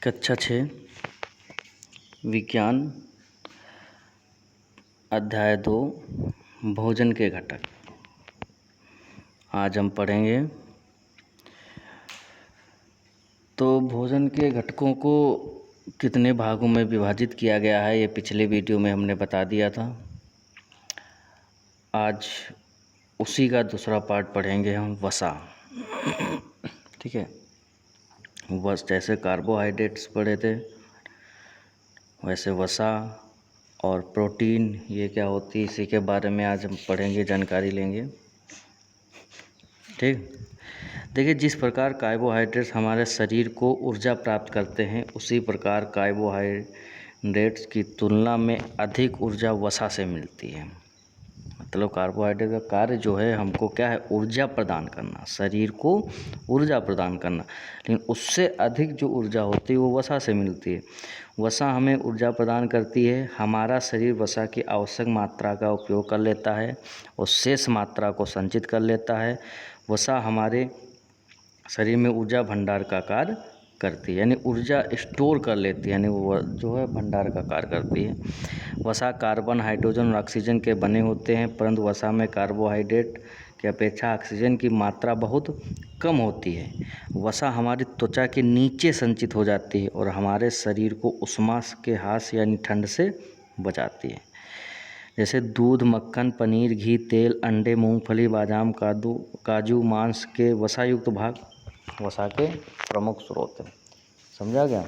कक्षा 6 विज्ञान अध्याय 2 भोजन के घटक। आज हम पढ़ेंगे तो भोजन के घटकों को कितने भागों में विभाजित किया गया है, ये पिछले वीडियो में हमने बता दिया था। आज उसी का दूसरा पार्ट पढ़ेंगे हम, वसा। ठीक है, बस जैसे कार्बोहाइड्रेट्स पढ़े थे वैसे वसा और प्रोटीन ये क्या होती है, इसी के बारे में आज हम पढ़ेंगे, जानकारी लेंगे। ठीक, देखिए, जिस प्रकार कार्बोहाइड्रेट्स हमारे शरीर को ऊर्जा प्राप्त करते हैं, उसी प्रकार कार्बोहाइड्रेट्स की तुलना में अधिक ऊर्जा वसा से मिलती है। मतलब कार्बोहाइड्रेट का कार्य जो है, हमको क्या है, ऊर्जा प्रदान करना, शरीर को ऊर्जा प्रदान करना, लेकिन उससे अधिक जो ऊर्जा होती है वो वसा से मिलती है। वसा हमें ऊर्जा प्रदान करती है, हमारा शरीर वसा की आवश्यक मात्रा का उपयोग कर लेता है और शेष मात्रा को संचित कर लेता है। वसा हमारे शरीर में ऊर्जा भंडार का कार्य करती है, यानी ऊर्जा स्टोर कर लेती है, यानी वो जो है भंडार का कार्य करती है। वसा कार्बन, हाइड्रोजन और ऑक्सीजन के बने होते हैं, परंतु वसा में कार्बोहाइड्रेट की अपेक्षा ऑक्सीजन की मात्रा बहुत कम होती है। वसा हमारी त्वचा के नीचे संचित हो जाती है और हमारे शरीर को उष्मा के हास यानी ठंड से बचाती है। जैसे दूध, मक्खन, पनीर, घी, तेल, अंडे, मूंगफली, बादाम, काजू, मांस के वसायुक्त भाग वसा के प्रमुख स्रोत हैं। समझा गया?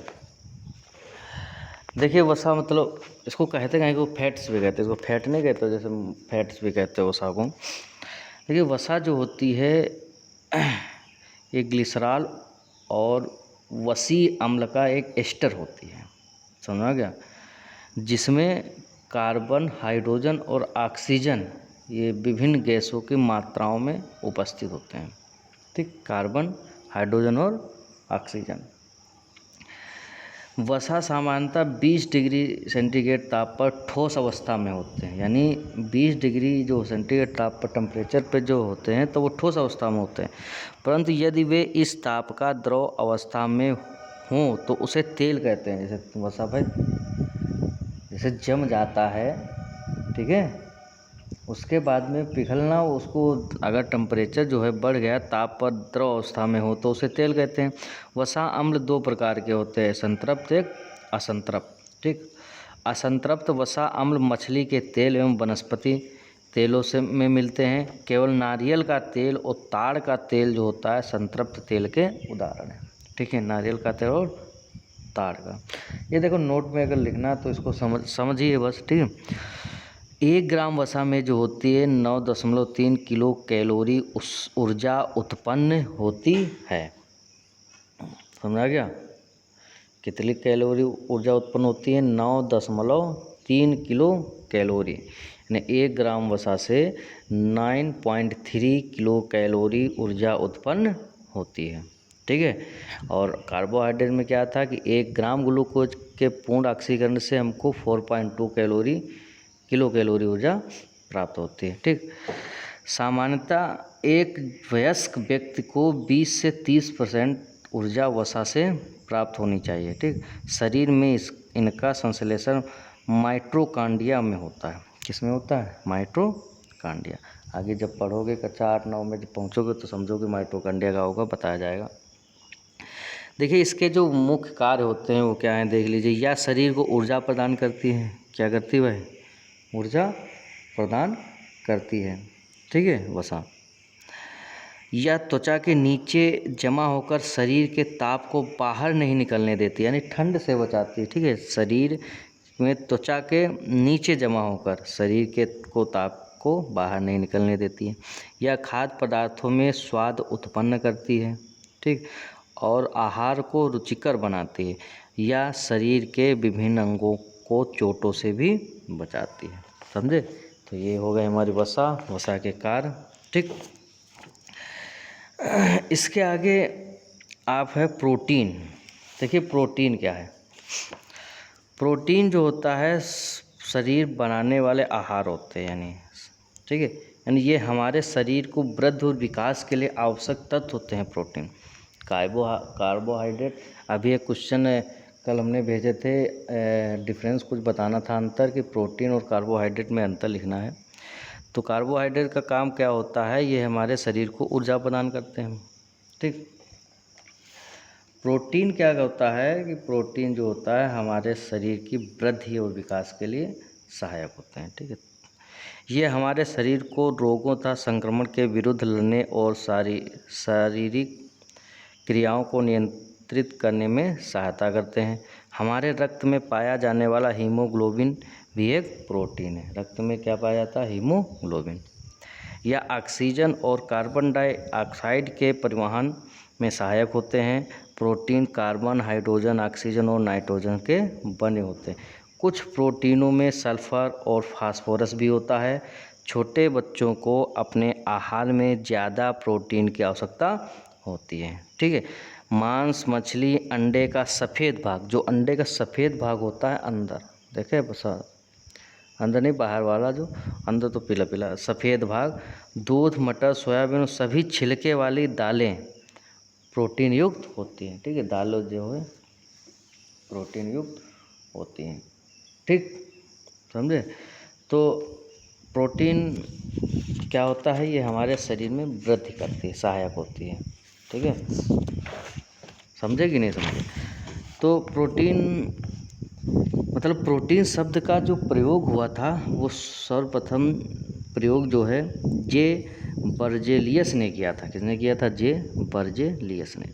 देखिए, वसा मतलब इसको कहते हैं, को फैट्स भी कहते हैं, इसको फैट नहीं कहते, जैसे फैट्स भी कहते हैं वसा को। देखिए, वसा जो होती है ये ग्लिसरॉल और वसी अम्ल का एक एस्टर होती है। समझा गया? जिसमें कार्बन, हाइड्रोजन और ऑक्सीजन ये विभिन्न गैसों की मात्राओं में उपस्थित होते हैं। ठीक, कार्बन, हाइड्रोजन और ऑक्सीजन। वसा सामान्यतः 20 डिग्री सेंटीग्रेड ताप पर ठोस अवस्था में होते हैं, यानी 20 डिग्री जो सेंटीग्रेड ताप पर टेम्परेचर पे जो होते हैं तो वो ठोस अवस्था में होते हैं। परंतु यदि वे इस ताप का द्रव अवस्था में हों तो उसे तेल कहते हैं। जैसे वसा भाई जैसे जम जाता है, ठीक है, उसके बाद में पिघलना, उसको अगर टेम्परेचर जो है बढ़ गया, ताप पर द्रव अवस्था में हो तो उसे तेल कहते हैं। वसा अम्ल 2 प्रकार के होते हैं, संतृप्त एक असंतृप्त। ठीक, असंतृप्त वसा अम्ल मछली के तेल एवं वनस्पति तेलों से में मिलते हैं। केवल नारियल का तेल और ताड़ का तेल जो होता है संतृप्त तेल के उदाहरण है। ठीक है, नारियल का तेल और ताड़ का। ये देखो, नोट में अगर लिखना तो इसको समझिए बस। ठीक है, 1 ग्राम वसा में जो होती है 9.3 किलो कैलोरी ऊर्जा उत्पन्न होती है। समझा गया? कितनी कैलोरी ऊर्जा उत्पन्न होती है? 9.3 किलो कैलोरी, यानी 1 ग्राम वसा से 9.3 किलो कैलोरी ऊर्जा उत्पन्न होती है। ठीक है, और कार्बोहाइड्रेट में क्या था कि 1 ग्राम ग्लूकोज के पूर्ण ऑक्सीकरण से हमको 4.2 किलो कैलोरी ऊर्जा प्राप्त होती है। ठीक, सामान्यतः एक वयस्क व्यक्ति को 20 से 30% ऊर्जा वसा से प्राप्त होनी चाहिए। ठीक, शरीर में इनका संश्लेषण माइटोकॉन्ड्रिया में होता है। किस में होता है? माइटोकॉन्ड्रिया। आगे जब पढ़ोगे कक्षा 8-9 में जब पहुँचोगे तो समझोगे माइटोकॉन्ड्रिया का होगा, बताया जाएगा। देखिए, इसके जो मुख्य कार्य होते हैं वो क्या हैं, देख लीजिए। यह शरीर को ऊर्जा प्रदान करती है। क्या करती है भाई? ऊर्जा प्रदान करती है। ठीक है, वसा। यह त्वचा के नीचे जमा होकर शरीर के ताप को बाहर नहीं निकलने देती, यानी ठंड से बचाती है। ठीक है, शरीर में त्वचा के नीचे जमा होकर शरीर के ताप को बाहर नहीं निकलने देती है। यह खाद्य पदार्थों में स्वाद उत्पन्न करती है। ठीक, और आहार को रुचिकर बनाती है। यह शरीर के विभिन्न अंगों को चोटों से भी बचाती है। समझे? तो ये हो गए हमारी वसा के कार्य। ठीक, इसके आगे आप है प्रोटीन। देखिए, प्रोटीन क्या है? प्रोटीन जो होता है शरीर बनाने वाले आहार होते हैं, यानी ठीक है, यानी ये हमारे शरीर को वृद्धि और विकास के लिए आवश्यक तत्व होते हैं। प्रोटीन, कार्बोहाइड्रेट, अभी एक क्वेश्चन कल हमने भेजे थे डिफरेंस कुछ बताना था, अंतर कि प्रोटीन और कार्बोहाइड्रेट में अंतर लिखना है। तो कार्बोहाइड्रेट का काम क्या होता है, ये हमारे शरीर को ऊर्जा प्रदान करते हैं, ठीक। प्रोटीन क्या होता है कि प्रोटीन जो होता है हमारे शरीर की वृद्धि और विकास के लिए सहायक होते हैं, ठीक है। ये हमारे शरीर को रोगों तथा संक्रमण के विरुद्ध लड़ने और शारीरिक क्रियाओं को नियंत्रित करने में सहायता करते हैं। हमारे रक्त में पाया जाने वाला हीमोग्लोबिन भी एक प्रोटीन है। रक्त में क्या पाया जाता है, हीमोग्लोबिन। यह ऑक्सीजन और कार्बन डाइऑक्साइड के परिवहन में सहायक होते हैं। प्रोटीन कार्बन, हाइड्रोजन, ऑक्सीजन और नाइट्रोजन के बने होते हैं। कुछ प्रोटीनों में सल्फर और फास्फोरस भी होता है। छोटे बच्चों को अपने आहार में ज़्यादा प्रोटीन की आवश्यकता होती है, ठीक है। मांस, मछली, अंडे का सफ़ेद भाग, जो अंडे का सफ़ेद भाग होता है अंदर, देखे बस अंदर नहीं, बाहर वाला जो अंदर तो पीला पीला सफ़ेद भाग, दूध, मटर, सोयाबीन और सभी छिलके वाली दालें प्रोटीन युक्त होती हैं, ठीक है। दालें जो है प्रोटीन युक्त होती हैं, ठीक, समझे। तो प्रोटीन क्या होता है, ये हमारे शरीर में वृद्धि करती है, सहायक होती है, ठीक है। समझे कि नहीं समझे। तो प्रोटीन मतलब प्रोटीन शब्द का जो प्रयोग हुआ था वो सर्वप्रथम प्रयोग जो है जे बर्जेलियस ने किया था। किसने किया था, जे बर्जेलियस ने।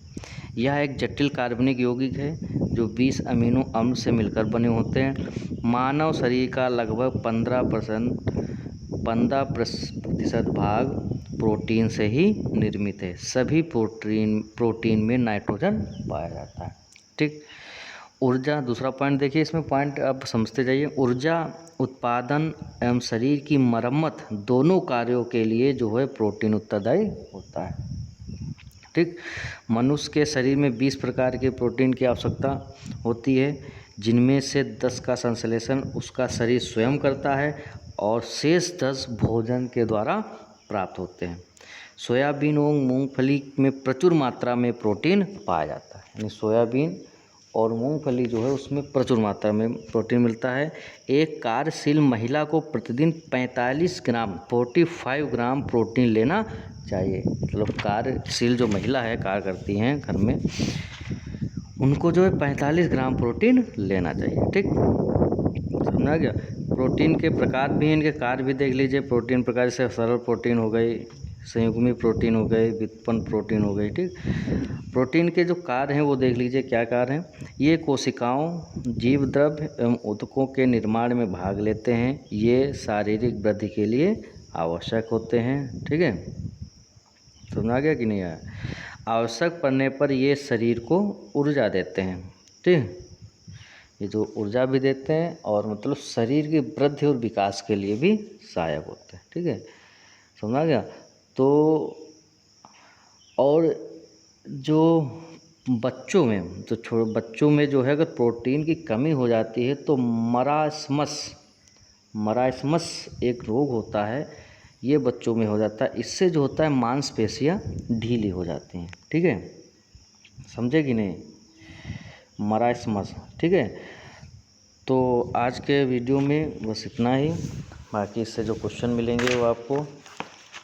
यह एक जटिल कार्बनिक यौगिक है जो 20 अमीनो अम्ल से मिलकर बने होते हैं। मानव शरीर का लगभग 15% भाग प्रोटीन से ही निर्मित है। सभी प्रोटीन में नाइट्रोजन पाया जाता है, ठीक। ऊर्जा, दूसरा पॉइंट देखिए, इसमें पॉइंट आप समझते जाइए। ऊर्जा उत्पादन एवं शरीर की मरम्मत दोनों कार्यों के लिए जो है प्रोटीन उत्तरदायी होता है, ठीक। मनुष्य के शरीर में 20 प्रकार के प्रोटीन की आवश्यकता होती है, जिनमें से 10 का संश्लेषण उसका शरीर स्वयं करता है और शेष 10 भोजन के द्वारा प्राप्त होते हैं। सोयाबीन और मूंगफली में प्रचुर मात्रा में प्रोटीन पाया जाता है, यानी सोयाबीन और मूंगफली जो है उसमें प्रचुर मात्रा में प्रोटीन मिलता है। एक कार्यशील महिला को प्रतिदिन 45 ग्राम 45 ग्राम प्रोटीन लेना चाहिए। मतलब कार्यशील जो महिला है, कार्य करती हैं घर में, उनको जो है 45 ग्राम प्रोटीन लेना चाहिए, ठीक, समझा गया। प्रोटीन के प्रकार भी, इनके कार्य भी देख लीजिए। प्रोटीन प्रकार से सरल प्रोटीन हो गई, संयुग्मी प्रोटीन हो गए, व्युत्पन्न प्रोटीन हो गई, ठीक। प्रोटीन के जो कार्य हैं वो देख लीजिए क्या कार्य हैं। ये कोशिकाओं, जीव द्रव्य एवं ऊतकों के निर्माण में भाग लेते हैं। ये शारीरिक वृद्धि के लिए आवश्यक होते हैं, ठीक है। समझ आ गया कि नहीं आया। आवश्यक पड़ने पर ये शरीर को ऊर्जा देते हैं, ठीक। ये जो ऊर्जा भी देते हैं और मतलब शरीर की वृद्धि और विकास के लिए भी सहायक होते हैं, ठीक है, समझ आ गया। तो और जो बच्चों में, तो बच्चों में जो है अगर प्रोटीन की कमी हो जाती है तो मरास्मस एक रोग होता है, ये बच्चों में हो जाता है। इससे जो होता है मांसपेशियां ढीली हो जाती हैं, ठीक है, समझे कि नहीं, मरास्मस, ठीक है। तो आज के वीडियो में बस इतना ही। बाकी इससे जो क्वेश्चन मिलेंगे वो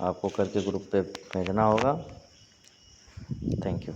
आपको करके ग्रुप पे भेजना होगा। Thank you.